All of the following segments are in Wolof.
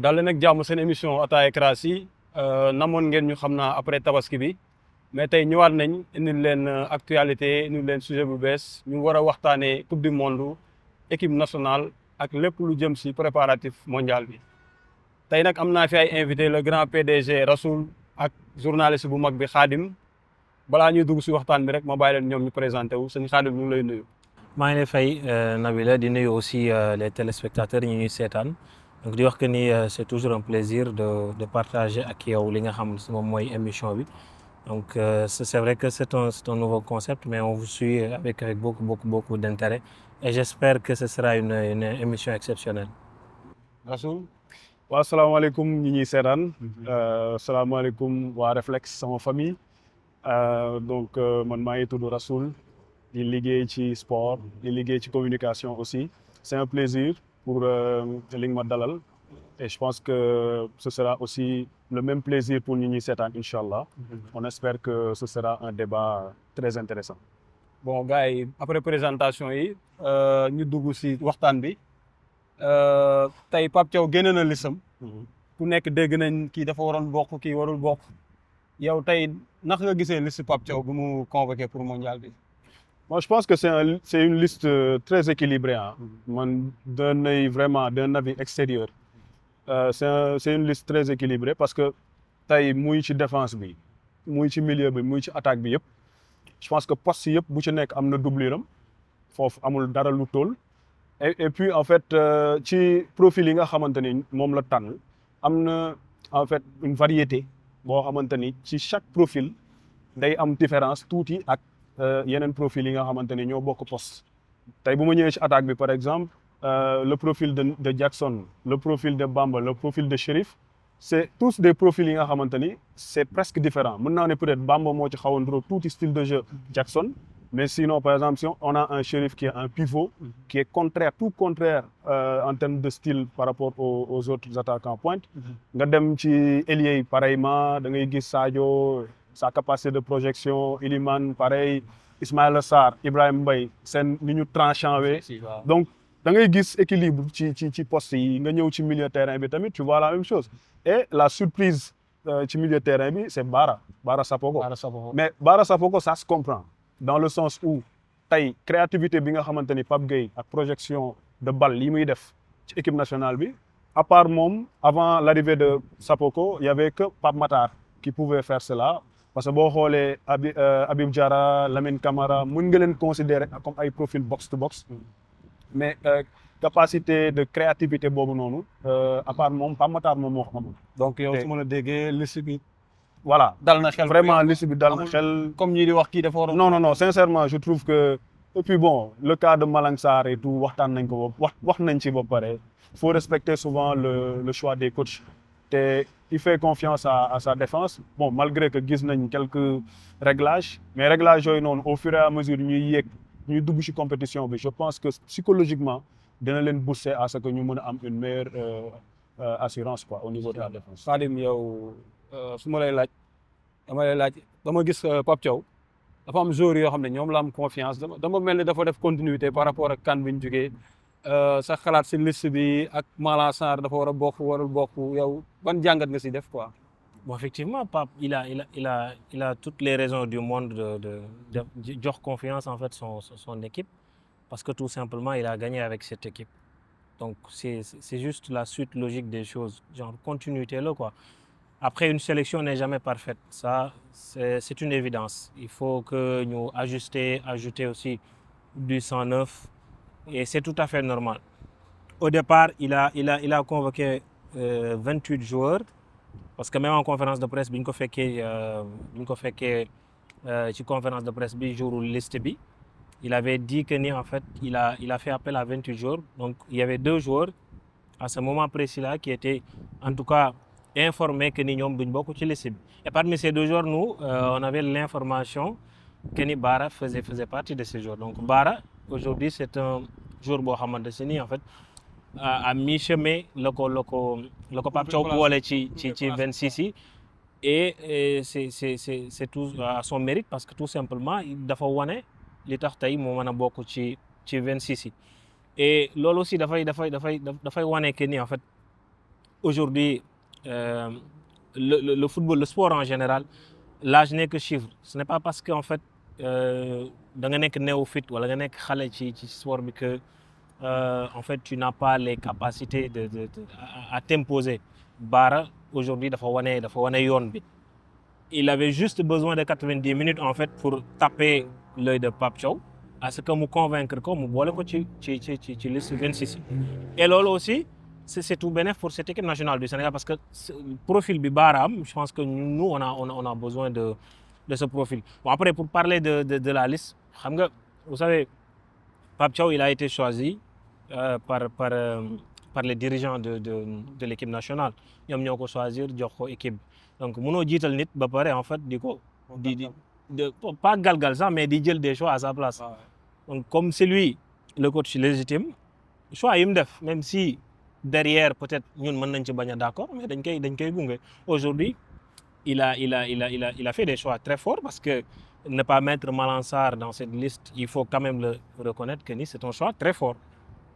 daal leen ak jàmm seen émission Ataaya Classe yi namoon ngeen ñu xam naa après tabaski bi mais tey ñëwaat nañ indil leen actualité indil leen sujet bu bees ñu war a waxtaanee coupe du monde équipe nationale ak lépp lu jëm si préparatif mondial bi. tey nag am naa fi ay invité le grand PDG Rassoul ak journaliste bu mag bi Khadim balaa ñuy dugg si waxtaan bi rek ma bàyyi leen ñoom ñu présenté wu sëñ Khadim ñu ngi lay nuyu. maa ngi lay fay Nabila di nuyu aussi les téléspectateurs yi ñuy seetaan donc di wax que ni c'est toujours un plaisir de partager ak yow li nga xam si moom mooy émission bi donc c'est vrai que c'est un nouveau concept mais on vous suit avec beaucoup d'intérêt et j'espère que ce sera une émission exceptionnelle. Rassoul. waaw salaamaaleykum ñi ñuy seetaan salaamaaleykum waa Reflex sama famille donc man maa ngi tudd Rassoul di liggéey ci sport di liggéey ci communication aussi c'est un plaisir pour li nga ma dalal et je pense que ce sera aussi le même plaisir pour ñi ñuy seetaan incha allah on espère que ce sera un débat très intéressant. bon gars yi après présentation yi ñu dugg si waxtaan bi tey Pape Thiaw génne na listam ku nekk dégg nañ kii dafa waroon bokk kii warul bokk yow tey naka nga gisee liste Pape Thiaw bu mu convoqué pour mondial bi. Moi, je pense que c'est une liste très équilibrée. Hein. D'un œil vraiment, d'un avis extérieur. C'est une liste très équilibrée parce que tey muy ci défense bi muy ci milieu bi muy ci attaque bi yëpp je pense que poste yëpp bu ci nekk am na doublure am foofu amul dara lu toll et puis en fait ci profil yi nga xamante ni moom la tànn am na en fait une variété boo xamante ni ci chaque profil day am différence tuuti ak yeneen profil yi nga xamante ni ñoo bokk poste tey bu ma ñëwee ci attaque bi par exemple le profil de Jackson le profil de Bamba le profil de Chérif c'est tous des profils yi nga xamante ni c'est presque différent mën naa ne peut-être Bamba moo ci xaw a nduroo tuuti style de jeu Jackson mais sinon par exemple si on a un Chérif qui est un pivot qui est contraire tout contraire en termes de style par rapport aux autres attaquants pointe nga dem ci ailier yi pareillement da ngay gis Sadio sa capacité de projection Iliman pareil Ismaïla Sarr Ibrahima Mbaye seen ni ñu tranchant wee donc da ngay gis équilibre ci poste yi nga ñëw ci milieu terrain bi tamit tu vois la même chose et la surprise ci milieu terrain bi c'est Bara Sapoko mais Bara Sapoko ça se comprend dans le sens où tey créativité bi nga xamante ni Pape Gueye ak projection de balle yi muy def ci équipe nationale bi à part moom avant l'arrivée de Sapoko il y avait que Pape Matar qui pouvait faire cela parce que boo xoolee Habib Diarra Lamine Camara mën nga leen considérer comme ay profil box to box mais capacité de créativité boobu noonu à part moom Pape Matar moom moo ko amul. donc yow su ma la déggee liste bi. voilà dal na xel vraiment liste bi dal na xel. comme ñii di wax kii dafa waroon. non sincèrement je trouve que et puis bon le cas de Malang Sarr et tout waxtaan nañ ko wax nañ ci ba pare. Il faut respecter souvent le choix des coachs te il fait confiance à sa défense bon malgré que gis nañ quelques réglages mais réglages yooyu noonu au fur et à mesure ñuy dugg ci compétition bi je pense que psychologiquement dina leen booster à ce que ñu mën a am une meilleure assurance quoi au niveau de la défense. Khadim yow su ma lay laaj dama gis Pape Thiaw dafa am joueurs yoo xam ne ñoom la am confiance dama mel ni dafa def continuité par rapport ak CAN bi ñu jógee sa xalaat si liste bi ak Malang Sarr dafa war a bokk warul bokk yow ban jàngat nga si def quoi. Bon, effectivement, Pape, il a toutes les raisons du monde de jox confiance en fait son équipe parce que tout simplement il a gagné avec cette équipe. Donc c'est juste la suite logique des choses, genre continuité là quoi. Après une sélection n'est jamais parfaite, ça c'est une évidence. Il faut que nous ajouter aussi du 109 et c'est tout à fait normal. Au départ, il a convoqué 28 joueurs. Parce que même en conférence de presse bi ñu ko fekkee ci conférence de presse bi jour liste bi il avait dit que ni en fait il a fait appel à 28 joueurs donc il y avait 2 joueurs à ce moment précis là qui étaient en tout cas informés que ni ñoom duñ bokk ci liste bi et parmi ces 2 joueurs nous on avait l'information que ni Bara faisait partie de ces joueurs donc Bara aujourd'hui c'est un joueur boo xamante ni en fait à mi-chemin la ko Pape Thiaw boole ci 26 yi et c'est tout à son mérite parce que tout simplement dafa wane li tax tey moo mën a bokk ci 26 yi et loolu aussi dafay wane que ni en fait aujourd'hui, le football, le sport en général, l'âge n'est que chiffre. Ce n'est pas parce qu'en fait, da nga nekk néophyte wala nga nekk xale ci sport bi que en fait tu n'as pas les capacités à t'imposer. Bara aujourd'hui dafa wane yoon bi. Il avait juste besoin de 90 minutes en fait pour taper l'œil de Pape Thiaw à ce que mu convaincre ko mu boole ko ci liste 26. Et loolu aussi c'est tout bénéf pour cette équipe nationale du Sénégal parce que profil bi Bara am, je pense que nous on a besoin de ce profil. Bon après pour parler de la liste, xam nga vous savez Pape Thiaw il a été choisi par les dirigeants de l'équipe nationale. Ñoom ñoo ko choisir jox ko équipe. Donc mënoo jiital nit ba pare en fait di pas galgal sax mais di jël des choix à sa place. Donc comme c'est lui le coach légitime, choix yi mu def même si derrière peut-être ñun mën nañ ci bañ a d'accord mais dañ koy gunge. Aujourd'hui il a fait des choix très forts parce que ne pas mettre Malang Sarr dans cette liste, il faut quand même le reconnaître que c'est un choix très fort.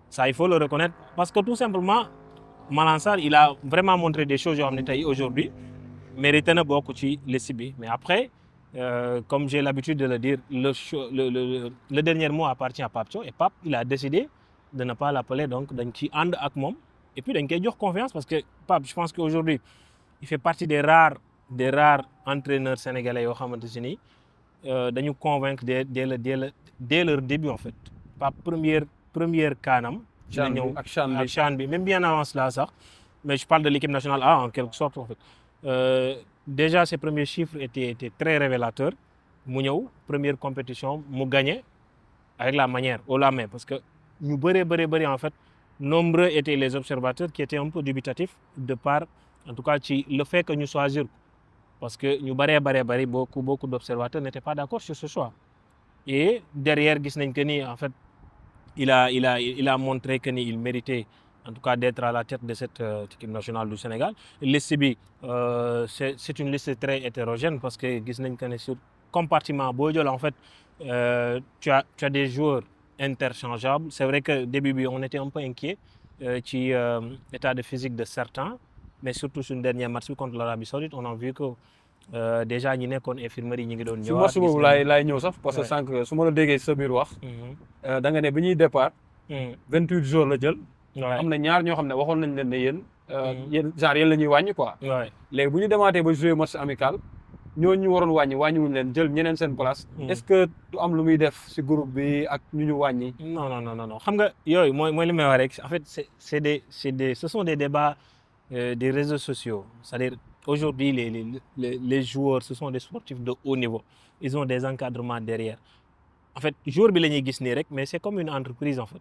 Ça il faut le reconnaître parce que tout simplement Malang Sarr il a vraiment montré des choses yoo xam ne tey aujourd'hui mérité na bokk ci liste bi. Mais après comme j'ai l'habitude de le dire, le dernier mot appartient à Pape Thiaw et Pape il a décidé de ne pas l'appeler, donc dañ ci ànd ak moom et puis dañ koy jox confiance parce que Pape je pense qu'aujourd'hui il fait partie des rares entraîneurs sénégalais yoo xamante si ni dañu convaincre dès leur début en fait. Pape première kaanam CHAN bi ak CHAN bi même bien avant cela sax, mais je parle de l'équipe nationale A en quelque sorte en fait. Déjà ses premiers chiffres étaient très révélateurs. Mu ñëw première compétition mu gagné avec la manière haut la main parce que ñu bëri en fait nombreux étaient les observateurs qui étaient un peu dubitatifs de par en tout cas ci le fait que ñu choisir parce que ñu bëri beaucoup d'observateurs n'étaient pas d'accord sur ce choix. Et derrière gis nañ que ni en fait il a montré que ni il méritait en tout cas d'être à la tête de cette équipe nationale du Sénégal. Liste bi c'est une liste très hétérogène parce que gis nañ que ne sur compartiment boo jël en fait tu as des joueurs interchangeables. C'est vrai que début bi on était un peu inquiet ci état de physique de certains, mais surtout sur le dernier match bi contre l'Arabie Saoudite on a vu que déjà ñi nekkoon infirmerie ñi ngi doon ñëwaat. su match boobu laay ñëw sax parce que sànq su ma la déggee sa biir wax. da nga ne bi ñuy départ. 28 jours la jël. am na ñaar ñoo xam ne waxoon nañ leen ne yéen. yéen la ñuy wàññi quoi. léegi bu ñu demaatee ba jouer match amical ñooñu ñu waroon wàññiwuñ leen jël ñeneen seen place. est-ce que du am lu muy def si groupe bi ak ñu wàññi. non xam nga yooyu mooy li may wax rek en fait ce sont des débats des réseaux sociaux. C'est-à-dire aujourd'hui les joueurs ce sont des sportifs de haut niveau. Ils ont des encadrements derrière. En fait joueur bi la ñuy gis nii rek mais c'est comme une entreprise en fait.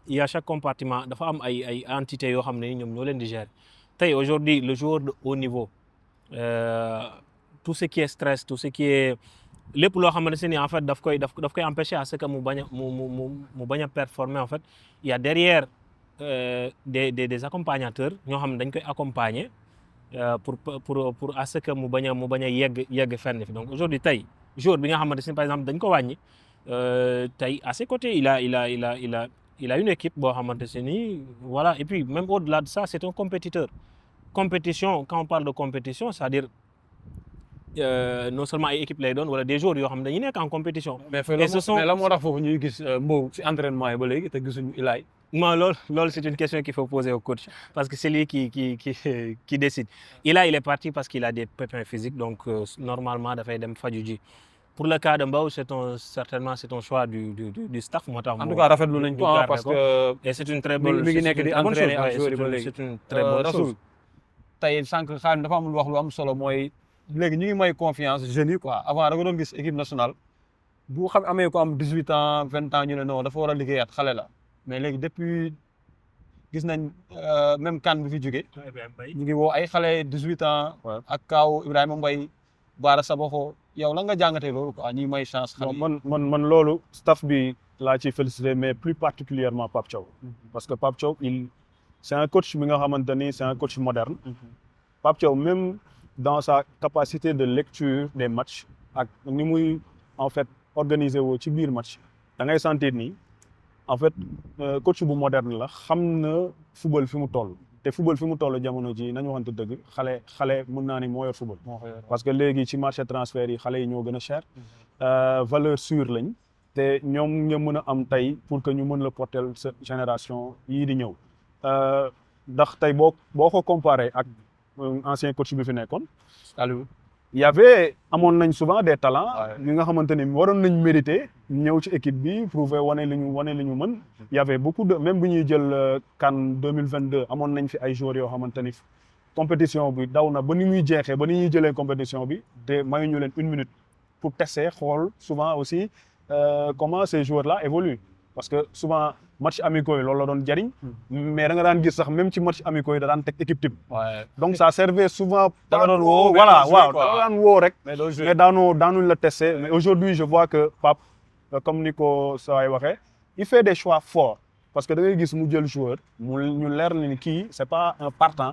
Il y a chaque compartiment dafa am ay entités yoo xam ne ñoom ñoo leen di gérer. Tey aujourd'hui le joueur de haut niveau tout ce qui est stress tout ce qui est lépp loo xamante ne en fait daf koy empêcher à ce que mu bañ a performer en fait. Il y a derrière des accompagnateurs ñoo xam ne dañ koy accompagner pour à ce que mu bañ a yegg fenn fi. Donc aujourd'hui tey joueur bi nga xamante ne par exemple dañ ko wàññi tey à ses côtés il a une équipe boo xamante ne nii voilà. Et puis même au-delà de ça c'est un compétiteur. Compétition quand on parle de compétition c'est-à-dire non seulement ay équipe lay doon wala des joueurs yoo xam ne dañuy nekk en compétition. mais la moo tax foofu ñuy gis Mbow si entraînement yi ba léegi te gisuñu Ilaay. non loolu c'est une question qu'il faut poser au coach parce que c'est lui qui décide. Ilaay il est parti parce qu'il a des pépins physiques donc normalement dafay dem faju ji. Pour le cas de Mbow certainement c'est un choix du staff moo tax. en tout cas rafetlu nañ ko parce que. et c'est une très bonne mi ngi nekk di entraîner ak joueurs yi ba léegi. c'est une très bonne chose. tey sànq Xaadim dafa am wax lu am solo mooy léegi ñu ngi may confiance jeunes yi quoi avant da nga doon gis équipe nationale bu xam amee ko am 18 ans 20 ans ñu ne non dafa war a liggéeyaat xale la mais léegi depuis gis nañ même CAN bi fi jóge ñu ngi woo ay xale 18 ans. ak kaaw Ibrahima Mbaye Bara Sabakho yow la nga jàngatee loolu quoi ñuy may chance. xale man loolu staff bi laa ciy félicité mais plus particulièrement Pape Thiaw. parce que Pape Thiaw c'est un coach bi nga xamante ni c'est un coach moderne. Pape Thiaw même dans sa capacité de lecture des matchs ak ni muy en fait organiser woo ci biir match da ngay sentir ni en fait coach bu moderne la xam na football fi mu toll te football fi mu toll jamono ji nañu waxante dëgg xale mën naa ni moo yor football. parce que léegi ci marché transfert yi xale yi ñoo gën a cher. valeur sûre lañ. te ñoom nga mën a am tey pour que ñu mën la porter sa génération yii di ñëw. ndax tey boo ko comparé ak ancien coach bi fi nekkoon. Aliou. y avait amoon nañ souvent des talents. ñi nga xamante ni waroon nañ mériter ñëw ci équipe bi prouver wane li ñu mën. y avait beaucoup de même bu ñuy jël CAN 2022 amoon nañ fi ay joueurs yoo xamante ni compétition bi daw na ba ni muy jeexee ba ni ñuy jëlee compétition bi te mayuñu leen 1 minute pour tester xool souvent aussi comment ces joueurs là évoluent parce que souvent match amicaux yi loolu la doon jariñ mais da nga daan gis sax même ci match amicaux yi da daan teg équipe type. donc ça servait souvent. da nga doon woo voilà waaw da nga daan woo rek. mais daanuñ la tester mais aujourd'hui je vois que Pape comme ni ko Sawaay waxee il fait des choix forts parce que da ngay gis mu jël joueur ñu leer na ni kii c'est pas un partant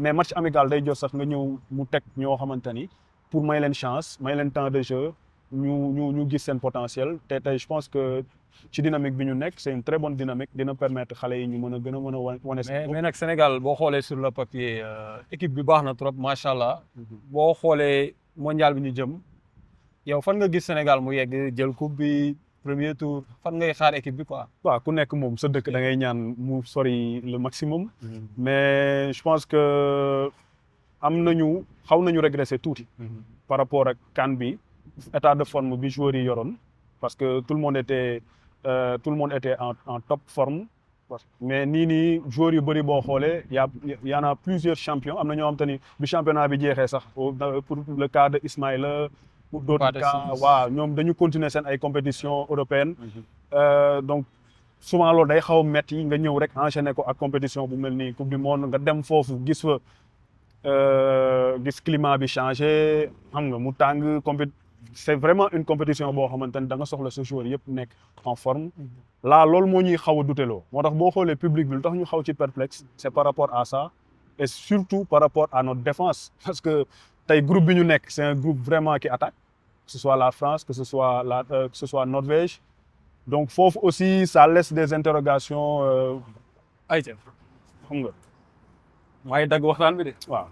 mais match amical day jot sax nga ñëw mu teg ñoo xamante ni pour may leen chance may leen temps de jeu ñu gis seen potentiel te tey je pense que ci dynamique bi ñu nekk c'est une très bonne dynamique dina permettre xale yi ñu mën a wane. mais nag Sénégal boo xoolee sur le papier équipe bi baax na trop macha allah. boo xoolee mondial bi ñu jëm yow fan nga gis Sénégal mu yegg jël coupe bi premier tour fan ngay xaar équipe bi quoi. waaw ku nekk moom sa dëkk da ngay ñaan mu sori le maximum. mais je pense que xaw nañu régresser tuuti. par rapport ak CAN bi état de forme bi joueurs yi yoroon parce que tout le monde était en top forme. mais nii joueurs yu bëri boo xoolee y en a plusieurs champions am na ñoo xam te ni bi championnat bi jeexee sax pour le cas de Ismaïla pour d'autres cas waaw ñoom dañu continuer seen ay compétitions européennes. donc souvent loolu day xaw a metti nga ñëw rek enchaîner ko ak compétition bu mel ni coupe du monde nga dem foofu gis climat bi changé xam nga mu tàng c'est vraiment une compétition boo xamante ni da nga soxla sa joueur yëpp nekk en forme. là loolu moo ñuy xaw a duteloo moo tax boo xoolee public bi lu tax ñu xaw ci perplexe c'est par rapport à ça et surtout par rapport à notre défense parce que tey groupe bi ñu nekk c'est un groupe vraiment qui attaque que ce soit la France que ce soit Norvège donc foofu aussi ça laisse des interrogations. ayca xam nga. maa ngi dagg waxtaan bi de. waaw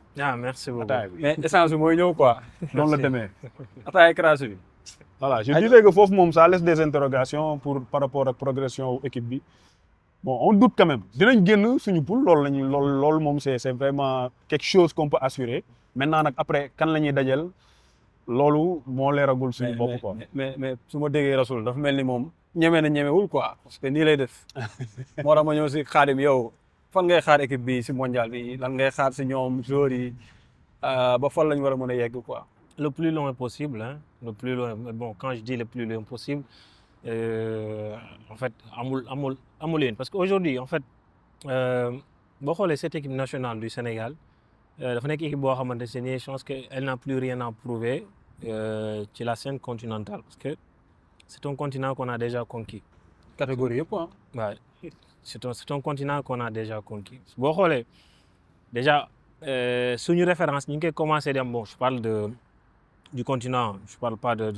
merci beaucoup. mais essence bi mooy ñëw quoi. noonu la demee. ataaya crasse bi. voilà je disais que foofu moom ça laisse des interrogations par rapport ak progression équipe bi bon on doute quand même dinañ génn suñu poule loolu moom c'est vraiment quelque chose qu'on peut assurer maintenant nag après kan la ñuy dajal loolu moo leeragul suñu bopp quoi. mais su ma déggee Rasoul dafa mel ni moom ñemewul quoi parce que nii lay def moo tax ma ñëw si Khadim yow fan ngay xaar équipe bi si mondial bi lan ngay xaar si ñoom joueurs yi ba fan lañ war a mën a yegg quoi. Le plus loin possible, hein. Le plus loin. Bon, quand je dis le plus loin possible, en fait, amul parce qu'aujourd'hui, en fait, boo xoolee cette équipe nationale du Sénégal, dafa nekk équipe boo xamante ne je pense qu'elle n'a plus rien à prouver ci la scène continentale parce que c'est un continent qu'on a déjà conquis. Catégorie yëpp ah. Ouais. C'est un continent qu'on a déjà conquis. boo xoolee déjà suñu référence ñu ngi koy commencé dem bon je parle du continent je parle pas de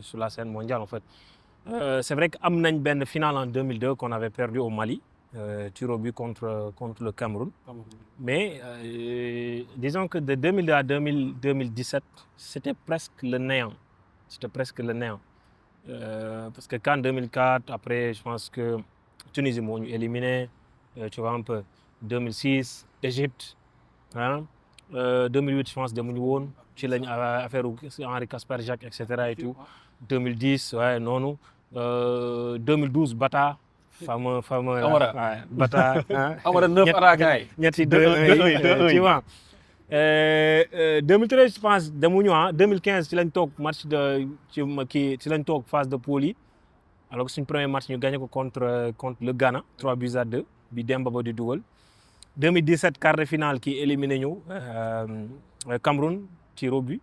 sur la scène mondiale en fait c'est vrai que am nañ benn finale en 2002 qu'on avait perdu au Mali tir au but contre le Cameroun mais disons que de 2002 à 2017 c'était presque le néant parce que CAN 2004 après je pense que Tunisie moo ñu éliminé tu vois un peu 2006 Égypte ah 2008 je pense demuñu woon ci lañ affaire Henri Kasper-Jacques et cetera et tout 2010 waaye noonu 2012 Bata fameux Bata Amara 9 attaquants yi ñetti 2-1 tu vois 2013 je pense demuñu 2015 ci lañ toog match ci lañ toog phase de poule yi alors que suñ premier match ñu gagné ko contre le Ghana 3-2 bi Demba Ba di dugal 2017 quart de finale qui éliminé ñu Cameroun tir au but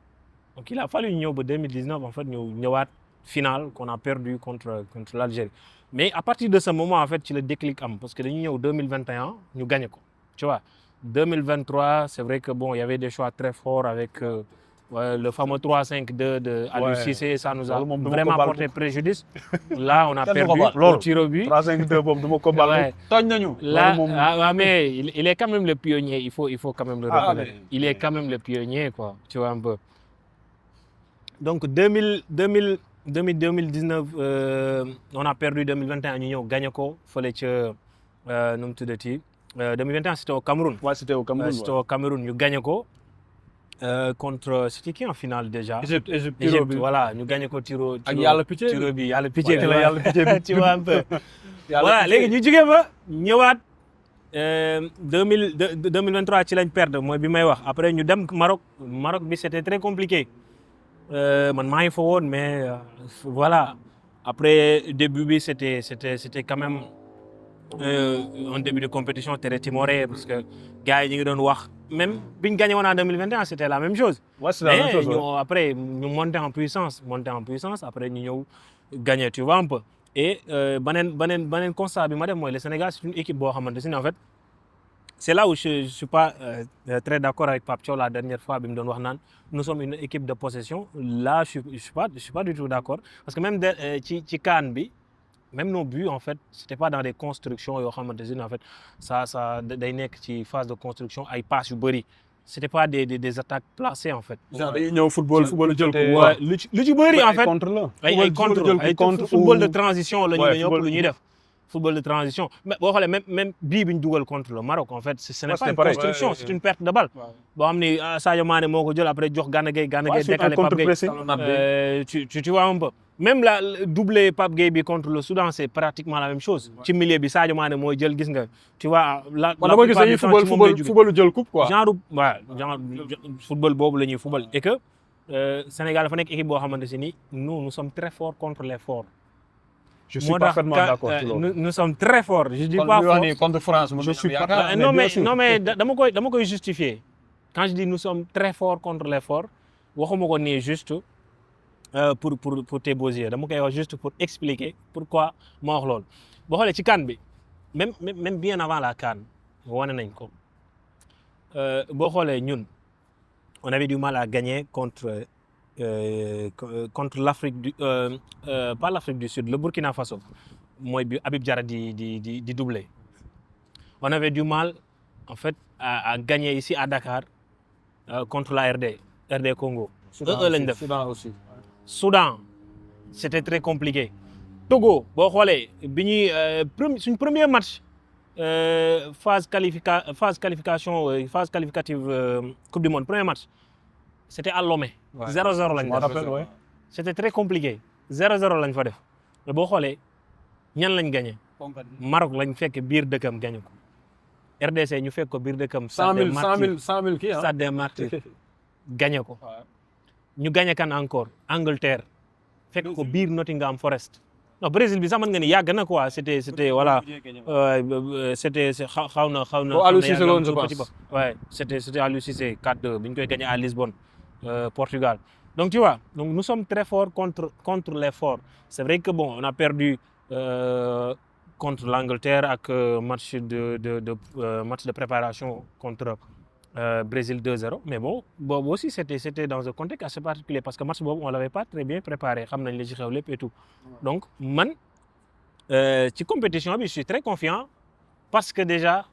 donc il a fallu ñu ñëw ba 2019 en fait ñu ñëwaat finale qu'on a perdu contre l'Algérie mais à partir de ce moment en fait ci le déclic am parce que dañu ñëw 2021 ñu gagné ko tu vois 2023 c'est vrai que bon il y avait des choix très forts avec le fameux 3-5-2 de Aliou Cissé, ça nous a loolu moom du ma ko vraiment baal porté préjudice. Là, on a Kenn du ko perdu baal. au Loolu. tir au but. 3-5-2 boobu du ma ko baal. Ouais. tooñ nañu. Là, moom- mais il est quand même le pionnier, il faut quand même le Ah, reconnaître. Il est quand même le pionnier, quoi, tu vois un peu. Donc 2019, on a perdu 2021, ñu ñëw gagné ko fële ca nu mu tuddati 2021 c'était au Cameroun. Ouais, c'était au Cameroun. C'était au Cameroun, ñu gagné ko contre c'était qui en finale déjà? Égypte Égypte, voilà, ñu gagné ko tiro ak yàlla picc tiro bi yàlla picc bi. la yàlla picc bi. Tu vois un peu. Voilà, léegi ñu jógee fa ñëwaat 2023 ci lañ perdre mooy bi may wax après ñu dem Maroc bi c'était très compliqué man maa ngi fa woon mais voilà après début bi c'était quand même un début de compétition très timoré parce que gars yi ñu ngi doon wax même biñ gagné woon en 2021 c'était la même chose. Ouais, c'est la même chose. ñu après ñu monter en puissance après ñu ñëw gagner tu vois un peu. Et beneen constat bi ma def mooy le Sénégal c'est une équipe boo xamante ne en fait c'est là où je suis pas très d'accord avec Pape Thiaw la dernière fois bi mu doon wax naan nous sommes une équipe de possession là je suis pas du tout d'accord parce que même ci CAN bi même nos buts en fait c'était pas dans des constructions yoo xamante ne en fait ça day nekk ci phase de construction ay passes yu bëri c'était pas des attaques placées en fait. genre dañuy ñëw football jël ko. Ouais, lu ci bëri en fait contre la. ay contre football de transition la ñu ñëpp lu ñuy def. Football de transition mais boo xoolee même bii bi ñu dugal contre le Maroc en fait ce n'est pas une construction c'est une perte de balle. boo xam ni Sadio Mané moo ko jël après jox Gana Gueye décalé Pape Gueye tu vois un peu. Même la doublé Pape Gueye bi contre le Soudan c'est pratiquement la même chose. ci milieu bi Sadio Mané mooy jël gis nga tu vois. la dama gis dañuy football jël coupe quoi. genre football boobu la ñuy football et que Sénégal dafa nekk équipe boo xamante ni nous sommes très forts contre les forts. Je suis parfaitement d'accord ci loolu. Nous sommes très forts. Je dis pas fort. contre France. Je suis non mais dama koy justifier. Quand je dis nous sommes très forts contre les forts waxuma ko nii juste pour tes beaux yeux dama koy wax juste pour expliquer pourquoi ma wax loolu. boo xoolee ci CAN bi même bien avant la CAN wane nañ ko boo xoolee ñun on avait du mal à gagner contre l'Afrique pas l'Afrique du Sud le Burkina Faso mooy bi Habib Diarra di doubler. On avait du mal en fait à gagner ici à Dakar contre la RD Congo. lañ def Soudan aussi. Soudan c'était très compliqué. Togo boo xoolee bi ñuy suñ premier match phase qualificative Coupe du Monde premier match c'était à Lomé. 0-0 lañ def. C'était très compliqué 0-0 lañ fa def mais boo xoolee ñan lañ gagné. Maroc lañ fekk biir dëkkam gagné ko. RDC ñu fekk ko biir dëkkam. 100 000 kii Stade des Martyrs gagné ko. ñu gagné kan encore Angleterre fekk ko biir Nottingham Forest. non Brésil bi sax mën nga ni yàgg na quoi c'était voilà c'était xaw na. Aliou Cissé la woon je pense. Ouais c'était Aliou Cissé 4-2 bi ñu koy gagné à Lisbonne Portugal. Donc tu vois nous sommes très forts contre les forts. C'est vrai que bon on a perdu contre l'Angleterre ak match de préparation contre Brésil 2-0 mais bon boobu aussi c'était dans un contexte assez particulier parce que match boobu on l'avait pas très bien préparé xam nañ li ci xew lépp et tout donc man ci compétition bi je suis très confiant parce que déjà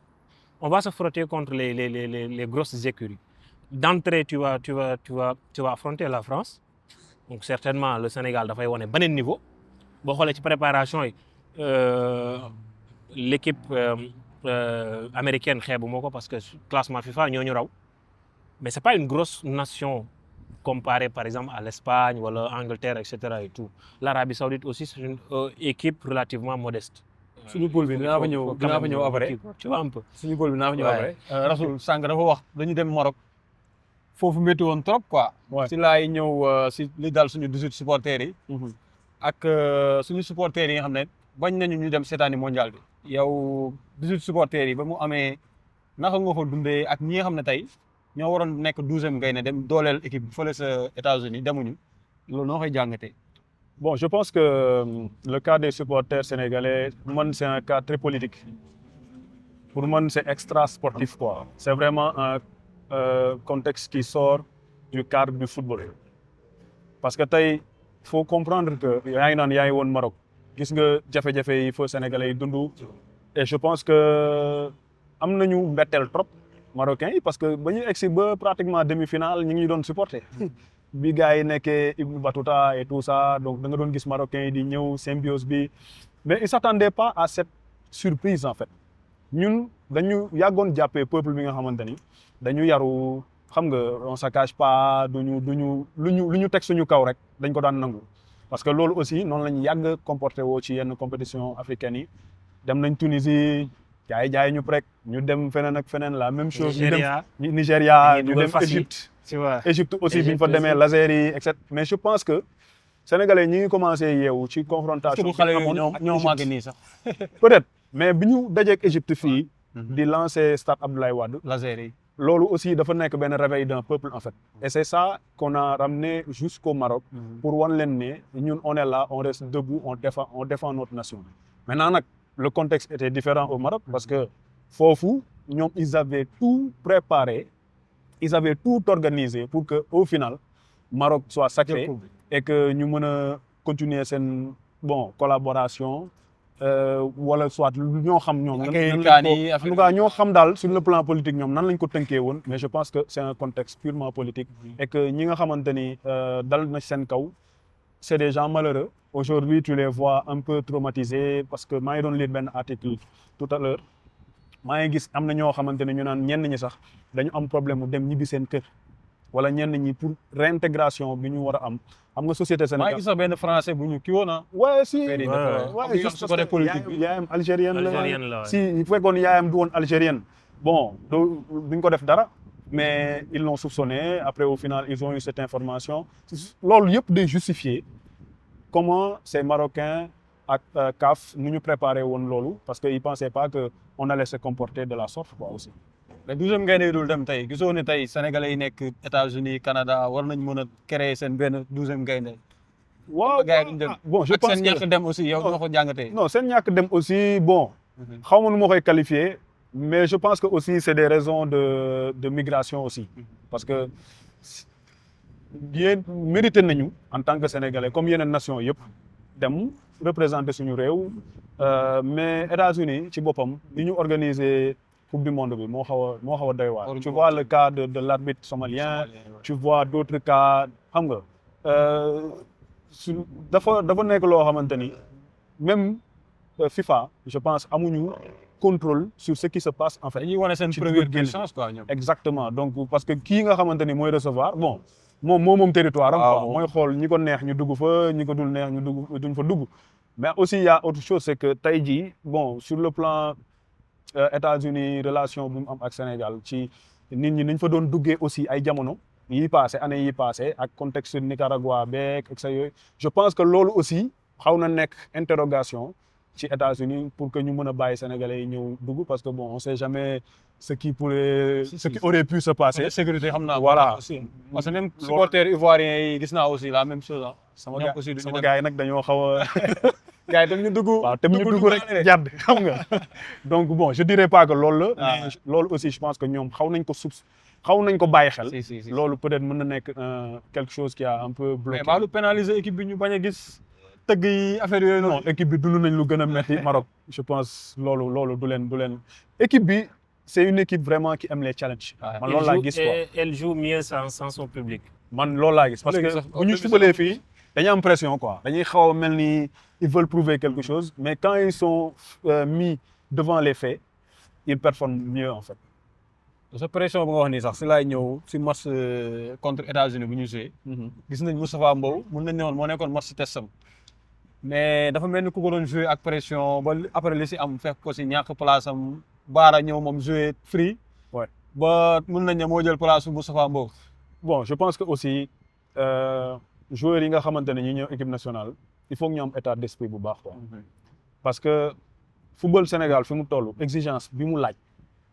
on va se frotter contre les grosses écuries. D'entrée tu vas affronter la France donc certainement le Sénégal dafay wane beneen niveau boo xoolee ci préparation yi l'équipe américaine xeebu moo ko parce que classement FIFA ñoo ñu raw mais c'est pas une grosse nation comparée par exemple à l'Espagne wala Angleterre et cetera et tout. L'Arabie Saoudite aussi c'est une équipe relativement modeste. suñu poule bi dinaa fa ñëw après. tu vois un peu. suñu poule bi dinaa fa ñëw après. Rasoul sànq dafa wax dañu dem Maroc foofu métti woon trop quoi. si laay ñëw si li daal suñu 18 supporters yi. ak suñu supporters yi nga xam ne bañ nañu ñu dem seetaani mondial bi. yow 18 supporters yi ba mu amee naka nga ko dundee ak ñi nga xam ne tey ñoo waroon nekk 12e Gaïndé dem dooleel équipe bi fële sa États-Unis demuñu loolu noo koy jàngatee. Bon, je pense que le cas des supporters sénégalais, pour moi, c'est un cas très politique. Pour moi, c'est extra sportif, quoi. C'est vraiment un contexte qui sort du cadre du football. Parce que tey faut comprendre que yaa ngi naan yaa ngi woon Maroc gis nga jafe-jafe yi fa Sénégalais yi dund et je pense que am nañu mbetteel trop Marocains yi parce que ba ñu egsi ba pratiquement demi-finale ñu ngi doon supporter bi gars yi nekkee Ibn Battuta et tout ça donc da nga doon gis Marocains yi di ñëw symbiose bi mais ils s'attendaient pas à cette surprise en fait ñun dañu yàggoon jàppee peuple bi nga xamante ni dañu yaru xam nga on se cache pas lu ñu teg suñu kaw rek dañ ko daan nangu parce que loolu aussi noonu la ñu yàgg comporté woo ci yenn compétition africaine yi dem nañ Tunisie jaay ñu rek ñu dem feneen ak feneen la même chose. Nigéria ñu dem Égypte. Égypte aussi bi ñu fa demee laser yi et cetera mais je pense que sénégalais ñi ngi commencé yeewu ci confrontation. xale ñoo màgg nii sax. peut-être mais bi ñu dajeek Égypte fii. di lancer stade Abdoulaye Wade. laser yi. loolu aussi dafa nekk benn réveil d'un peuple en fait et c'est ça qu'on a ramené jusqu'au Maroc pour wan leen ne ñun on est là on reste debout on défend notre nation maintenant nag le contexte était différent au Maroc parce que foofu ñoom ils avaient tout préparé ils avaient tout organisé pour que au final Maroc soit sacré et que ñu mën a continuer seen collaboration wala soit ñoo xam ñoom. en tout cas ñoo xam daal sur le plan politique ñoom nan lañ ko tënkee woon mais je pense que c'est un contexte purement politique. et que ñi nga xamante ni dal na seen kaw c'est des gens malheureux. aujourd'hui tu les vois un peu traumatisés parce que maa ngi doon lire benn article tout à l'heure maa ngi gis am na ñoo xamante ne ñu naan ñenn ñi sax dañu am problème mu dem ñibbi seen kër wala ñenn ñi pour réintégration bi ñu war a am. xam nga société Sénégal maa ngi sax benn français bu ñu kii woon ah. waaye si waaye juste côté politique bi yaayam algérienne la si bu fekkoon yaayam du woon algérienne duñ ko def dara mais ils l'ont soupçonné après au final ils ont eu cette information loolu yëpp day justifier comment ces Marocains ak CAF nu ñu préparé woon loolu parce que ils pensaient pas que on allait se comporter de la sorte quoi aussi. mais 12e gaynde dul dem tey gisoo ne tey sénégalais yi nekk États-Unis Canada war nañ mën a créer seen benn 12e gaynde. waaw bon je pense que seen ñàkk dem aussi yow noo ko jàngatee. non seen ñàkk dem aussi xaw ma nu ma koy qualifier mais je pense que aussi c'est des raisons de migration aussi. parce que yéen mérité nañu en tant que sénégalais comme yeneen nation yëpp dem représenter suñu réew mais États-Unis ci boppam ni ñu organiser. Coupe du monde bi moo xaw a doy waar. Tu vois le cas de l'arbitre somalien. Tu vois d'autres cas xam nga dafa nekk loo xamante ni même FIFA je pense amuñu contrôle sur ce qui se passe en fait. dañuy wane seen première puissance quoi ñoom. exactement donc parce que kii nga xamante ni mooy recevoir moom territoire am quoi mooy xool ñi ko neex ñu dugg fa ñi ko dul neex ñu duñ fa dugg mais aussi il y a autre chose c'est que tey jii sur le plan États-Unis relation bu mu am ak Sénégal ci nit ñi nañ fa doon duggee aussi ay jamono année yi passé ak contexte Nicaragua beeg ak sa yooyu je pense que loolu aussi xaw na nekk interrogation ci États-Unis pour que ñu mën a bàyyi Sénégalais yi ñëw dugg parce que on sait jamais ce qui aurait pu se passer. sécurité xam naa voilà aussi parce que même supporters ivoiriens yi gis naa aussi la même chose ah. sama gars yi nag dañoo xaw a. gars yi tam ñu dugg. waaw tam ñu dugg rek jàdd xam nga donc je dirais pas que loolu la. mais loolu aussi je pense que ñoom xaw nañ ko bàyyi xel. loolu peut-être mën na nekk quelque chose qui a un peu bloqué. mais baalu pénaliser équipe bi ñu bañ a gis tëgg yi affaire yooyu noonu. non équipe bi dund nañ lu gën a metti Maroc je pense loolu du leen équipe bi c'est une équipe vraiment qui aime les challenges. man loolu laa gis quoi elle joue mieux sans son public. man loolu laa gis parce que bu ñu fubalee fii dañuy am pression quoi dañuy xaw a mel ni ils veulent prouver quelque chose mais quand ils sont mis devant les faits ils performent mieux en fait. sa pression bu nga wax nii sax si laay ñëw si match contre États-Unis bu ñu joué. gis nañ Moustapha Mbow mun nañ ne woon moo nekkoon match testam mais dafa mel ni ku ko doon joué ak pression ba après li si am fekk ko si ñàkk place am Baara ñëw moom joué free. ouais ba mun nañ ne moo jël place su Moustapha Mbow. je pense que aussi joueurs yi nga xamante ne ñu ñëw équipe nationale il faut que ñu am état d'esprit bu baax quoi. parce que football Sénégal fi mu toll exigence bi mu laaj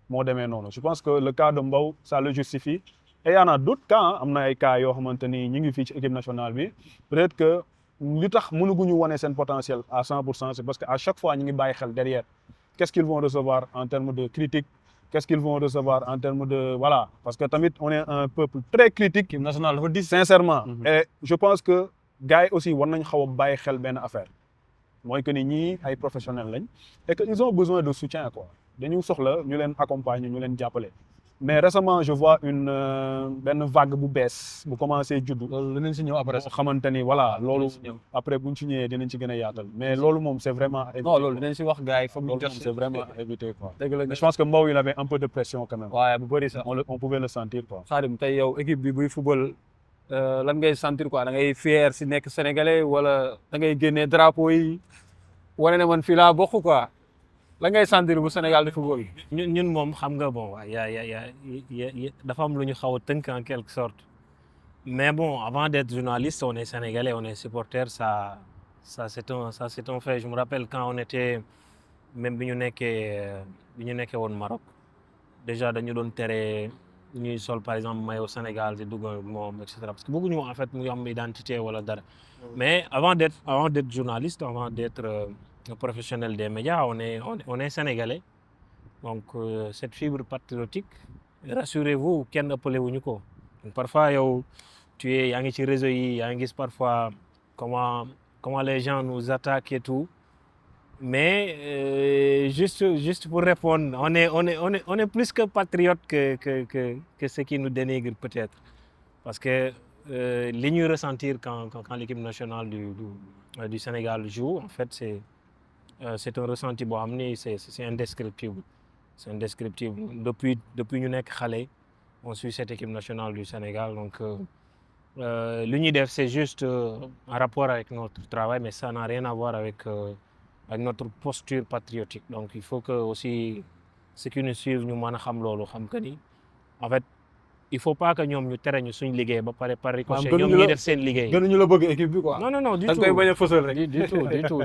moo demee noonu je pense que le cas de Mbow ça le justifie et y en a d'autres cas am na ay cas yoo xamante ni ñu ngi fii ci équipe nationale bi peut-être que li tax mënaguñu wane seen potentiel à 100% c'est parce que à chaque fois ñu ngi bàyyi xel derrière qu'est-ce qu'ils vont recevoir en termes de critiques qu'est-ce qu'ils vont recevoir en termes de voilà parce que tamit on est un peuple très critique. équipe nationale dafa dis. Sincèrement. Et je pense que gars yi aussi war nañ xaw a bàyyi xel benn affaire mooy que ni ñii ay professionnels lañ et que ils ont besoin de soutien quoi dañu soxla ñu leen accompagner ñu leen jàppale. Mais récemment je vois benn vague bu bees bu commencé juddu. loolu dinañ si ñëw après. boo xamante ni voilà loolu après buñ ci ñëwee dinañ ci gën a yaatal mais loolu moom c'est vraiment. non loolu dinañ si wax gars yi foog ñu loolu jot moom c'est vraiment à éviter quoi. dëgg la Mais je pense que Mbow il avait un peu de pression quand même. waaye bu bëri sax. On pouvait le sentir quoi. Khadim tey yow équipe bi buy football lan ngay sentir quoi da ngay fier si nekk sénégalais wala da ngay génnee drapeau yi wane ne man fii laa bokk quoi la ngay sentir bu Sénégal di football. ñun moom xam nga bon dafa am lu ñu xaw a tënk en quelque sorte mais bon avant d'être journaliste on est sénégalais on est supporter ça c'est un fait. Je me rappelle quand on était même bi ñu nekkee woon Maroc déjà dañu doon tere ñuy sol par exemple maillot Sénégal di dugg moom et cetera parce que bëgguñu en fait mu am identité wala dara. Mais avant d'être journaliste, avant d'être professionnel des médias, on est sénégalais. Donc cette fibre patriotique, rassurez-vous, kenn ëppale wuñu ko. Donc parfois yow yaa ngi ci réseau yi yaa ngi gis parfois comment les gens nous attaquent et tout. Mais juste pour répondre, on est plus que patriote que ceux qui nous dénigrent peut-être. Parce que li ñuy ressentir quand l'équipe nationale du Sénégal joue, en fait, c'est un ressenti boo xam ni c'est indescriptible. C'est indescriptible. Depuis ñu nekk xale, on suit cette équipe nationale du Sénégal. Donc, li ñuy def, c'est juste en rapport avec notre travail, mais ça n'a rien à voir avec notre posture patriotique. Donc, il faut que aussi ceux qui nous suivent ñu mën a xam loolu xam que ni en fait. Il faut pas que ñoom ñu tere ñu suñ liggéey ba pare par ricochet ñoom ñuy def seen liggéey. gënuñu la bëgg équipe bi quoi. Non du tout. da nga koy bañ a fësal rek.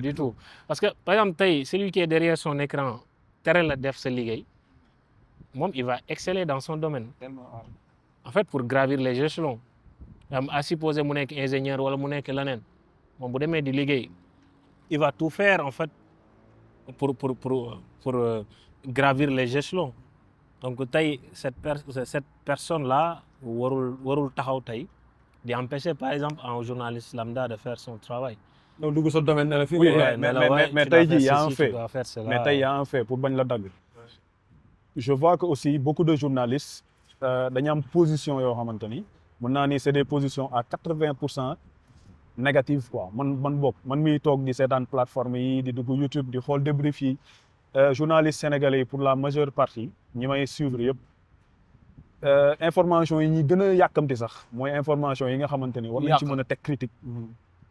du tout parce que par exemple tey celui qui est derrière son écran tere la def sa liggéey moom il va exceller dans son domaine. En fait pour gravir les échelons à supposer mu nekk ingénieur wala mu nekk leneen moom bu demee di liggéey il va tout faire en fait pour gravir les échelons. Donc tey cette personne-là warul taxaw tey di empêcher par exemple un journaliste lambda de faire son travail. donc dugg sa domaine ne la fii. Oui, mais tey jii y a un fait. Mais tey y a un fait pour bañ la dagg. Je vois que aussi beaucoup de journalistes dañu am position yoo xamante ni mën naa ni c'est des positions à 80% négatives quoi man miy toog di seetaan plateforme yi di dugg YouTube di xool débrief yi. Journalistes sénégalais pour la majeure partie ñi may suivre yëpp information yi ñi gën a yàkkamti sax mooy information yi nga xamante ni war nañ ci mën a teg critique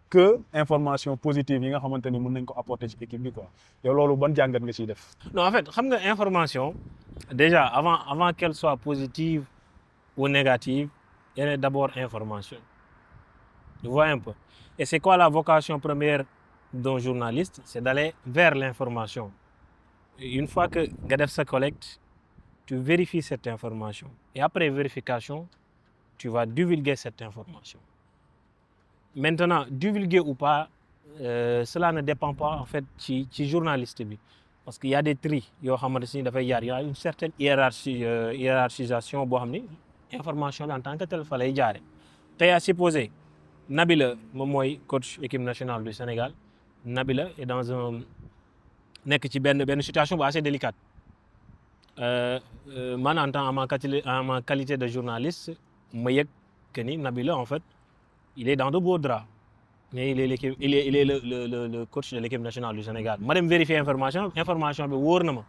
que information positive yi nga xamante ni mën nañ ko apporter ci équipe bi quoi yow loolu ban jàngat nga ciy def. Non en fait xam nga information déjà avant qu'elle soit positive ou négative elle est d'abord information. Tu vois un peu. Et c'est quoi la vocation première d'un journaliste? C'est d'aller vers l'information. Une fois que nga def sa collecte, tu vérifies cette information. Et après vérification, tu vas divulguer cette information. Maintenant, divulguer ou pas, cela ne dépend pas en fait ci journaliste bi. Parce qu'il y a des tris yoo xamante ni dafay jaar. Il y a une certaine hiérarchisation boo xam ni information bi en tant que tel fa lay jaare. Tey à supposer Nabila moom mooy coach équipe nationale du Sénégal. Nabila est dans nekk ci benn situation bu assez délicate man en tant en ma qualité de journaliste ma yëg que ni Nabila en fait il est dans de beaux draps mais il est le coach de l'équipe nationale du Sénégal ma dem vérifier information bi wóor na ma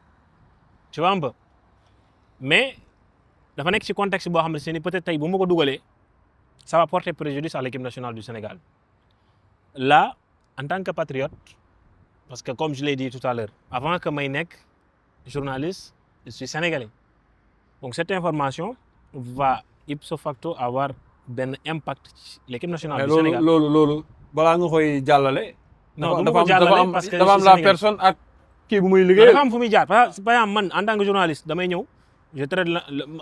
tu vois un peu mais dafa nekk ci contexte boo xam ne ni peut-être tey bu ma ko dugalee ça va porter préjudice à l'équipe nationale du Sénégal là en tant que patriote. Parce que comme je l'ai dit tout à l'heure, avant que may nekk journaliste, je suis sénégalais. Donc cette information va ipso facto avoir benn impact ci l'équipe nationale du Sénégal. loolu balaa nga koy jàllale. non du ma ko jàllale parce que dafa am la personne ak kii bu muy liggéey. dafa am fu muy jaar par exemple man en tant que journaliste damay ñëw je traite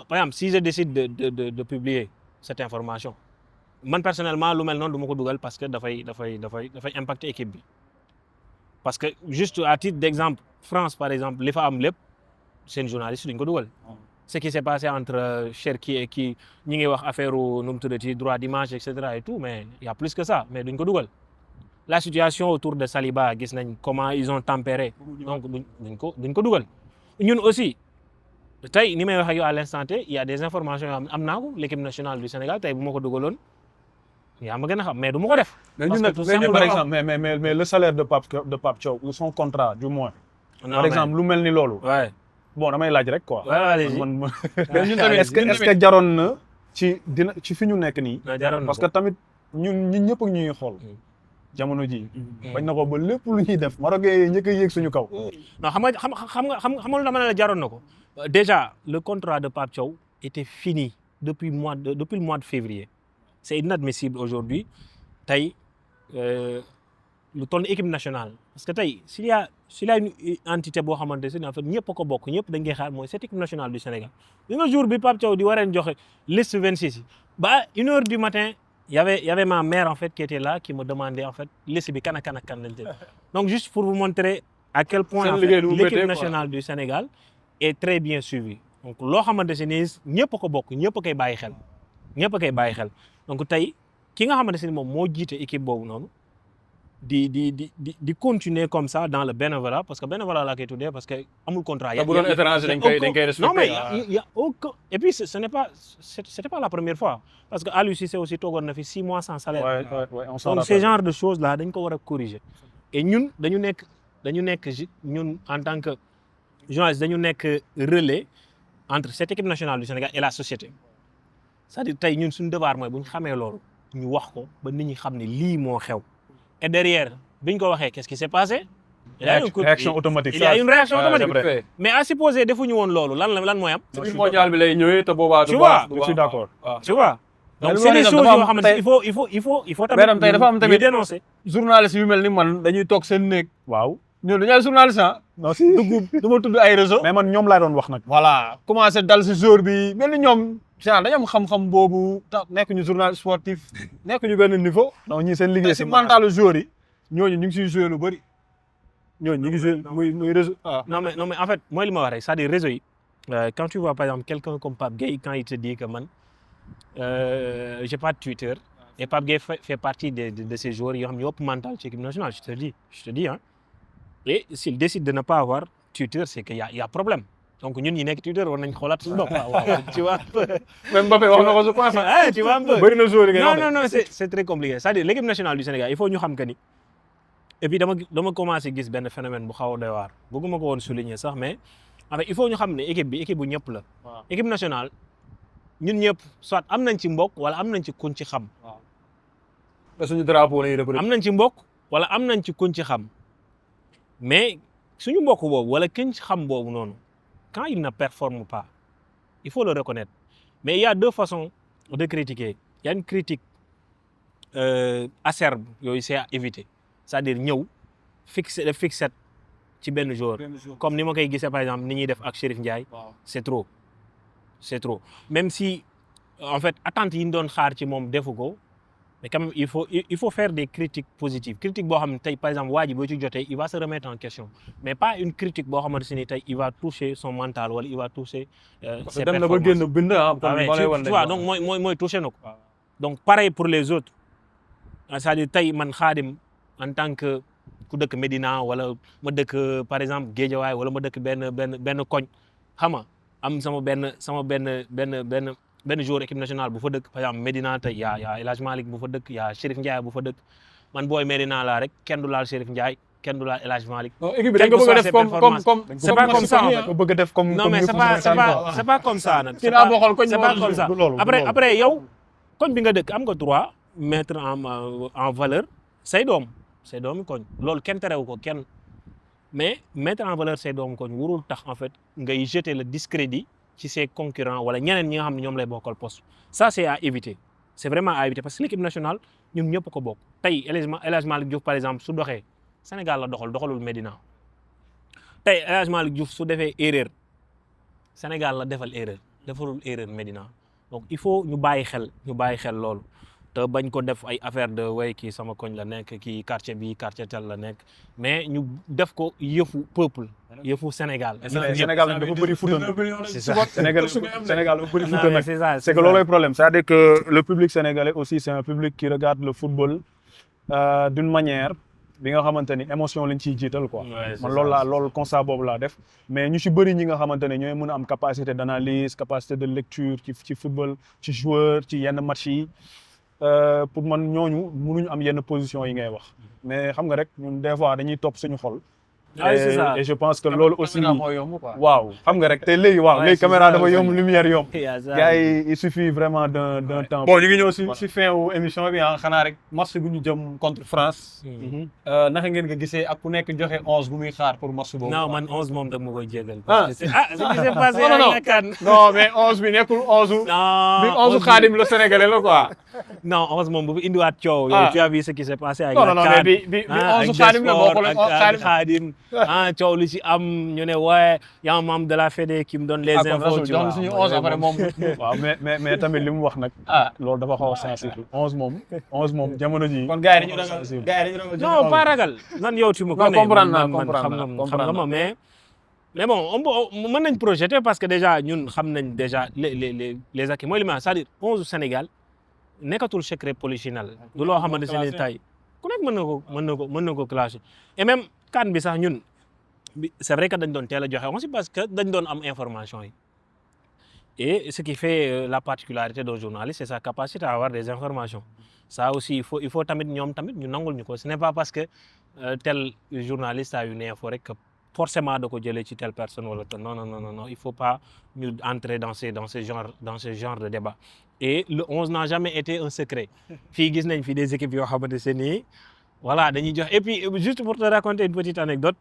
par exemple si je décide de publier cette information man personnellement lu mel noonu du ma ko dugal parce que dafay impacter équipe bi. Parce que juste à titre d'exemple France par exemple li fa am lépp seen journaliste duñ ko dugal. Ce qui s'est passé entre Cherki et kii ñi ngi wax affaire nu mu tuddati droit d'image et cetera et tout mais il y a plus que ça mais duñ ko dugal. La situation autour de Saliba gis nañ comment ils ont tempéré donc duñ ko dugal. ñun aussi tey ni may wax ak yow à l'instant T il y a des informations yoo am naa ko l'équipe nationale du Sénégal tey bu ma ko dugaloon yaa ma gën a xam mais du ma ko def. mais ñun nag par exemple mais le salaire de Pape Thiaw ou son contrat du moins. par exemple lu mel ni loolu. Ouais. bon damay laaj rek quoi. allez-y. mais ñun tamit est-ce que jaroon na ci fi ñu nekk nii. parce que tamit ñun ñëpp ak ñuy xool. jamono ji bañ na ko ba lépp lu ñuy def Marocains yi njëkk a yéeg suñu kaw. non xam nga dama ne la jaroon na ko. déjà le contrat de Pape Thiaw était fini depuis le mois de février. C'est inadmissible aujourd'hui tey lu toll ni équipe nationale parce que tey s'il y a une entité boo xamante ne en fait ñëpp a ko bokk ñëpp dañ koy xaar mooy cette équipe nationale du Sénégal. li nga jour bi Pape Thiaw di wareen joxe liste 26 yi ba 1h du matin y avait ma mère en fait qui était là qui me demandait en fait liste bi kan ak kan lañ jël. Donc juste pour vous montrer à quel point en fait, l'équipe nationale du Sénégal est très bien suivie. Donc loo xamante ne nii ñëpp a ko bokk ñëpp a koy bàyyi xel donc tey ki nga xamante ne moom moo jiite équipe boobu noonu di continuer comme ça dans le bénévolat parce que bénévolat laa koy tuddee parce que amul contrat. bu doon étranger dañ koy respecté. Non mais il y a aucun et puis c'était pas la première fois parce que Aliou Cissé aussi toogoon na fi 6 mois sans salaire. Donc ce genre de choses là dañ ko war a corriger. Et ñun dañu nekk ñun en tant que journaliste dañu nekk relais entre cette équipe nationale du Sénégal et la société. C'est-à-dire tey ñun suñu devoir mooy bu ñu xamee loolu ñu wax ko ba nit ñi xam ne lii moo xew et derrière bi ñu ko waxee qu'est-ce qui s'est passé. réaction automatique. Il y a une réaction automatique. Mais à supposer defuñu woon loolu lan mooy am. ci mondial bi lay ñëwee te boobaa. Tu vois je suis d'accord. Tu vois. Donc c'est des choses yoo xamante il faut tamit tey dafa am tamit dénoncer. journaliste yu mel ni man dañuy toog seen néeg. waaw ñun dañu ay journaliste ah. non si du ma tudd ay réseau. mais man ñoom laa doon wax nag. voilà commencé dal si jour bi mel ni ñoom dañu am xam-xam boobu nekk ñu journaliste sportif nekk ñu benn niveau. non ñii seen liggéey si mentalu joueur yi ñooñu ñu ngi siy joué lu bëri ñooñu ñu ngi joué muy réseau. Non mais en fait mooy li ma wax rek c'est-à-dire réseau yi quand tu vois par exemple quelqu'un comme Pape Gueye quand il te dit que man j'ai pas de Twitter et Pape Gueye fait partie de ces joueurs yoo xam ne ëpp mental ci équipe nationale je te dis hein. Et s'il décide de ne pas avoir Twitter c'est que y a problème. Donc ñun ñi nekk Twitter war nañ xoolaat suñu bopp. Tu vois. Même Mbappé wax na ko je pense. Tu vois un peu. bëri na joueur yi non c'est très compliqué c'est-à-dire l'équipe nationale du Sénégal il faut ñu xam que ni et puis dama commencé gis benn phénomène bu xaw a doy waar bëgguma ko woon souligner sax mais en fait il faut ñu xam ne équipe bu ñëpp la. Équipe nationale ñun ñëpp soit am nañ ci mbokk wala am nañ ci kuñ ci xam. te suñu drapeau la ñuy représenté. am nañ ci mbokk wala am nañ ci kuñ ci xam mais suñu mbokk boobu wala kuñ ci xam boobu noonu. Quand il ne performe pas, il faut le reconnaître. Mais il y a deux façons de critiquer. Il y a une critique acerbe, c'est à éviter. C'est-à-dire, nous, fixer ci benn joueur. Comme ni ma koy gisee par exemple ni ñuy def ak Chérif Ndiaye. C'est trop. Même si en fait attente yi ñu doon xaar ci moom defu ko mais quand même il faut faire des critiques positives critique boo xam ne tey par exemple waa ji boo ci jotee il va se remettre en question mais pas une critique boo xamante ne tey il va toucher son mental wala il va toucher ses dem na ba génn bind tu vois donc mooy toucher na ko donc pareil pour les autres c'est-à-dire tey man Khadim en tant que ku dëkk Médina wala ma dëkk par exemple Guédiawaye wala ma dëkk benn koñ xam nga am sama benn joueur équipe nationale bu fa dëkk par exemple Médina tey y a El Hadj Malick bu fa dëkk y a Chérif Ndiaye bu fa dëkk man booy Médina laa rek kenn du laal Chérif Ndiaye kenn du laal El Hadj Malick. non équipe bi dañ ko bëgg a def comme c'est pas comme ça en fait. ko bëgg a def comme non mais c'est pas comme ça nag. c'est pas comme ça après yow koñ bi nga dëkk am nga droit mettre en valeur say doomi koñ loolu kenn terewu ko kenn mais mettre en valeur say doomi koñ warul tax en fait ngay jeter le discrédit ci ses concurrents wala ñeneen ñi nga xam ne ñoom lay bokkal poste ça c'est à éviter c'est vraiment à éviter parce que l'équipe nationale ñun ñëpp ko bokk tey El Hadj Malick Diouf par exemple su doxee Sénégal la doxalul Médina tey El Hadj Malick Diouf su defee erreur Sénégal la defalul erreur Médina donc il faut ñu bàyyi xel loolu te bañ ko def ay affaire de way kii sama koñ la nekk kii quartier bi quartier tel la nekk mais ñu def ko yëfu peuple yëfu Sénégal. Sénégal dafa bëri foot. C'est ça. Sénégal dafa bëri foot nag. C'est ça, C'est que loolu problème c'est-à-dire que le public sénégalais aussi c'est un public qui regarde le football d'une manière bi nga xamante ni émotion lañ ciy jiital quoi. man loolu constat boobu laa def mais ñu ci bëri ñi nga xamante ne ñooy mën a am capacité d'analyse capacité de lecture ci football ci joueur ci yenn match yi pour man ñooñu mënuñu am yenn position yi ngay wax mais xam nga rek ñun des fois dañuy topp suñu xol. c'est ça. Et je pense que loolu aussi waaw xam nga rek te léegi léegi caméra dafa yomb lumière yomb. gars yi il suffit vraiment d'un temps. bon ñu ngi ñëw si fin wu émission bi xanaa rek match bu ñu jëm contre France. naka ngeen ko gisee ak ku nekk joxe 11 bu muy xaar pour match boobu. non man 11 moom da ma koy jégal. ce qui s'est passé non mais 11 bi nekkul 11. bi 11 Khadim le Sénégalais la quoi. non 11 moom bu fi indiwaat coow. tu as vu ce qui s'est passé avec non mais bi 11 Khadim la boo xoolee Khadim coow li ci am ñu ne waaye y a un membre de la Fédé qui me donne les infos. tu vois suñu 11 après moom. waaw mais tamit li mu wax nag. loolu dafa xaw a sensible. 11 moom jamono ji. kon gars yi dañu ragal non pas ragal. nan yow tu me connais. comprendre xam nga mais bon mën nañ projeter parce que déjà ñun xam nañ déjà les acquis mooy li ma c'est-à-dire 11 Sénégal nekkatul secret polichinelle. du loo xamante ne tey ku nekk mën na ko clasher et même CAN bi sax ñun c'est vrai que dañ doon teel a joxe aussi parce que dañ doon am information yi et ce qui fait la particularité d'un journaliste c'est sa capacité à avoir des informations ça aussi il faut tamit ñoom tamit ñu nangul ñu ko ce n'est pas parce que tel journaliste a une info rek que forcément da ko jëlee ci telle personne wala non il faut pas ñu entrer dans ce genre de débat et le 11 n'a jamais été un secret fii gis nañ fi des équipes yoo xamante ne nii voilà dañuy jox et puis juste pour te raconter une petite anecdote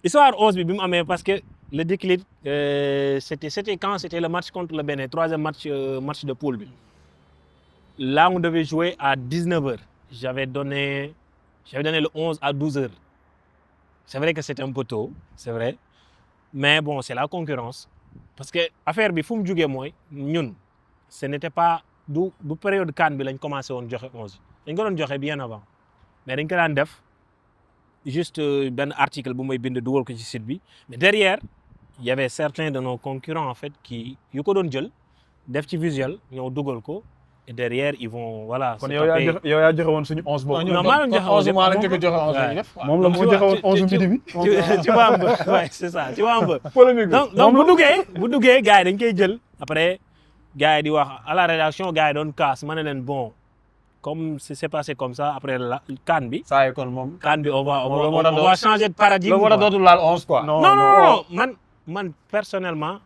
histoire 11 bi mu amee parce que le déclic c'était quand c'était le match contre le Bénin troisième match de poule bi là on devait jouer à 19h j'avais donné le 11 à 12h c'est vrai que c'était un peu tôt c'est vrai mais bon c'est la concurrence parce que affaire bi fu mu jugee mooy ñun ce n'était pas du période CAN bi lañ commencé woon joxe 11 dañ ko doon joxe bien avant mais dañ ko daan def juste benn article bu may bind dugal ko ci site bi mais derrière il y avait certains de nos concurrents en fait qui yu ko doon jël def ci visuel ñëw dugal ko et derrière ils vont voilà. kon yow yaa joxe woon suñu 11 boobu. non maa doon joxe 11 maa lañ joxe 11 moom la moo joxe woon 11 midi bi. tu vois un peu ouais c'est ça tu vois un peu. polémique donc bu duggee gars yi dañ koy jël après gars yi di wax à la rédaction gars yi doon casse ma ne leen bon. comme c'est passé comme ça après la CAN bi. saa yi kon moom. CAN bi on va changer de paradigme. loolu war a dootul laal 11 quoi. non man personnellement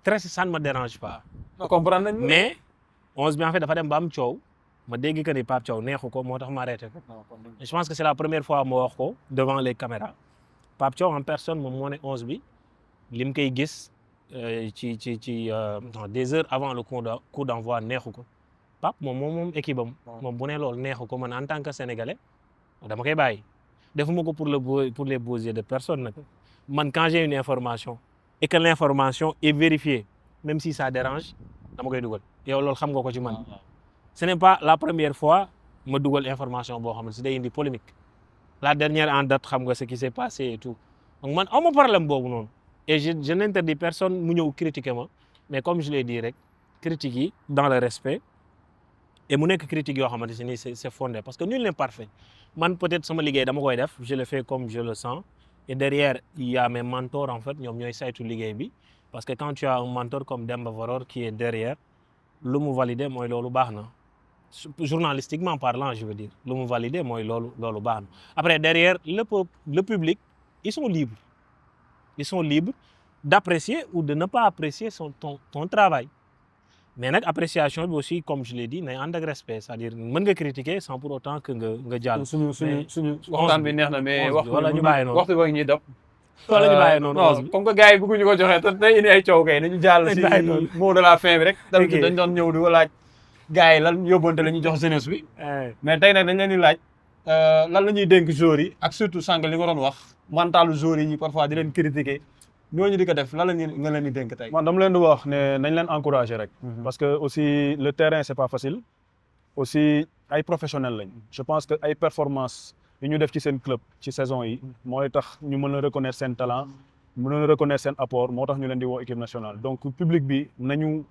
très ça ne me dérange pas. comprendre nañ mais 11 bi en fait dafa dem ba am coow ma dégg que ni Pape Thiaw neexu ko moo tax ma arrêté ko. je pense que c'est la première fois ma wax ko devant les caméras Pape Thiaw en personne moom moo ne 11 bi lim koy gis ci des heures avant le coup d'envoi neexu ko. Pape moom équipe am moom bu ne loolu neexu ko man en tant que sénégalais dama koy bàyyi defuma ko pour les beaux yeux de personne nag man quand j'ai une information et que l'information est vérifiée même si ça dérange dama koy dugal yow loolu xam nga ko ci man ce n'est pas la première fois ma dugal information boo xam ne si day indi polémique la dernière en date xam nga ce qui s'est passé et tout donc man aw ma problème boobu noonu et je n'interdis personne mu ñëw critiquer ma mais comme je l'ai dit rek critiques yi dans le respect et mu nekk critique yoo xamante ni c'est fondé parce que nul n'est parfait man peut-être sama liggéey dama koy def je le fais comme je le sens et derrière il y a mes mentors en fait ñoom ñooy saytu liggéey bi parce que quand tu as un mentor comme Demba Varor qui est derrière lu mu validé mooy loolu baax na journalistiquement parlant je veux dire lu mu validé mooy loolu baax na après derrière le public ils sont libres d'apprécier ou de ne pas apprécier ton travail mais nag appréciation bi aussi comme je l'ai dit nay ànd ak respect c'est-à-dire mën nga critiquer sans pour autant que nga jàll. suñu waxtaan bi neex na mais wala ñu bàyyi noonu waxtu bi ñuy dab. wala ñu bàyyi noonu non comme que gars yi bëgguñu ko joxe te day indi ay coow kay nañu jàll si mot de la fin bi rek. dañ doon ñëw di ko laaj gars yi lan yóbbante la ñuy jox jeunesse bi. mais tey nag dañ leen di laaj lan la ñuy dénk joueurs yi ak surtout sànq li nga doon wax mentalu joueurs yi parfois di leen critiquer. ñooñu di ko def lan la nga leen di dénk tey. man dama leen di wax ne nañ leen encourager rek. parce que aussi le terrain c'est pas facile. aussi ay professionnels lañ je pense que ay performances yi ñu def ci seen club ci saison yi mooy tax ñu mën a reconnaître seen talent mën a reconnaître seen apport moo tax ñu leen di woo équipe nationale donc public bi nañu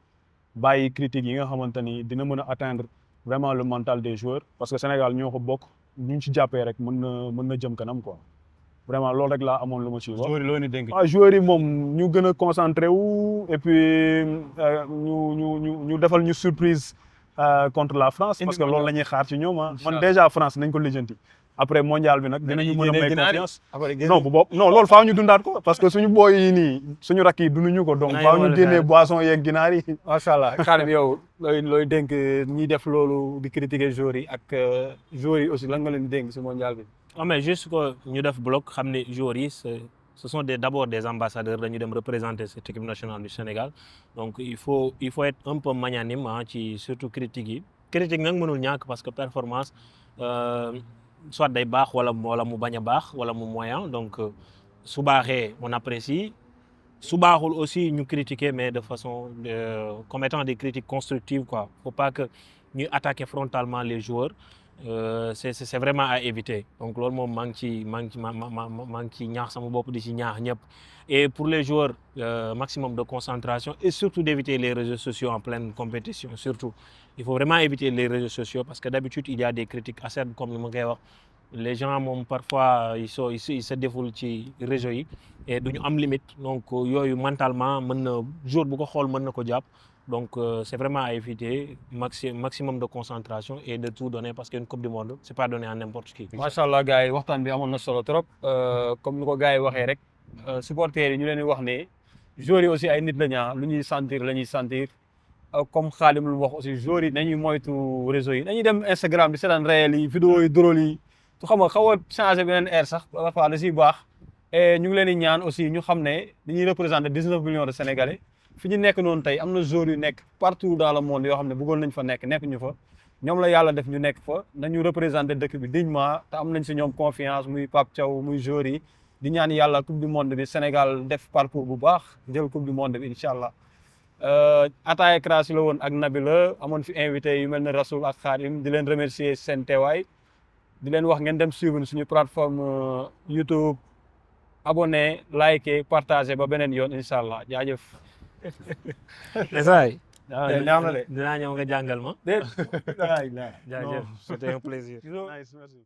bàyyi critiques yi nga xamante ni dina mën a atteindre vraiment le mental des joueurs parce que Sénégal ñoo ko bokk ñu ci jàppee rek mën na jëm kanam quoi vraiment loolu rek laa amoon lu ma ci wax. joueurs yi loo ñu dénk. Joueurs yi moom ñu gën a concentré wu et puis ñu defal ñu surprise contre la France. parce que loolu la ñuy xaar ci ñoom ah. man déjà France nañ ko lijjanti. après mondial bi nag dinañu mën a may confiance. non bu bopp non loolu faaw ñu dundaat ko parce que suñu booy yi nii suñu rakk yi dunduñu ko donc faaw ñu génnee boisson yeeg ginaar yi. macha allah Khadim yow looy dénk ñiy def loolu di critiquer joueurs yi ak joueurs yi aussi lan nga leen di dénk si mondial bi. mais juste que ñu def bloc xam ne joueurs yi ce sont d'abord des ambassadeurs dañu dem représenter cette équipe nationale du Sénégal donc il faut être un peu magnanime ci surtout critique yi critique nag mënul ñàkk parce que performance soit day baax wala mu bañ a baax wala mu moyen donc su baaxee on apprécie su baaxul aussi ñu critiquer mais de façon comme étant des critiques constructives quoi faut pas que ñuy attaquer frontalement les joueurs c'est vraiment à éviter donc loolu moom maa ngi ci ñaax sama bopp di ci ñaax ñëpp et pour les joueurs maximum de concentration et surtout d'éviter les réseaux sociaux en pleine compétition surtout il faut vraiment éviter les réseaux sociaux parce que d'habitude il y a des critiques acerbes comme ni ma koy wax les gens moom parfois ils se défoulent ci réseaux yi et duñu am limite donc yooyu mentalement mën na jour bu ko xool mën na ko jàpp donc c'est vraiment à éviter maximum de concentration et de tout donner parce qu'une coupe du monde c'est pas donné à n'importe qui. macha allah gars yi waxtaan bi amoon na solo trop comme ni ko gars yi waxee rek supporters yi ñu leen di wax ne joueurs yi aussi ay nit la ñaa lu ñuy sentir la ñuy sentir comme Khadim lu wax aussi joueurs yi nañuy moytu réseau yi dañuy dem Instagram di seetaan réel yi vidéo yi drôle yi tu xam nga xaw a changé beneen air sax parfois da siy baax et ñu ngi leen di ñaan aussi ñu xam ne dañuy représenter 19 millions de Sénégalais. fi ñu nekk noonu tey am na joueurs yu nekk partout dans le monde yoo xam ne bëggoon nañ fa nekk ñu fa ñoom la yàlla def ñu nekk fa nañu représenter dëkk bi dignement te am nañ si ñoom confiance muy Pape Thiaw muy joueurs yi di ñaan yàlla coupe du monde bi Sénégal def parcours bu baax jël coupe du monde bi incha allah Ataaya Crassi la woon ak Nabila amoon fi invité yu mel ne Rasoul ak Khadim di leen remercier seen teewaay di leen wax ngeen dem suivre suñu plateforme YouTube abonné liker partager ba beneen yoon incha allah jaajëf. Ndeysaan. dinaa ñëw nga jàngal ma. déet. jaajëf c'était un plaisir. Nice, merci.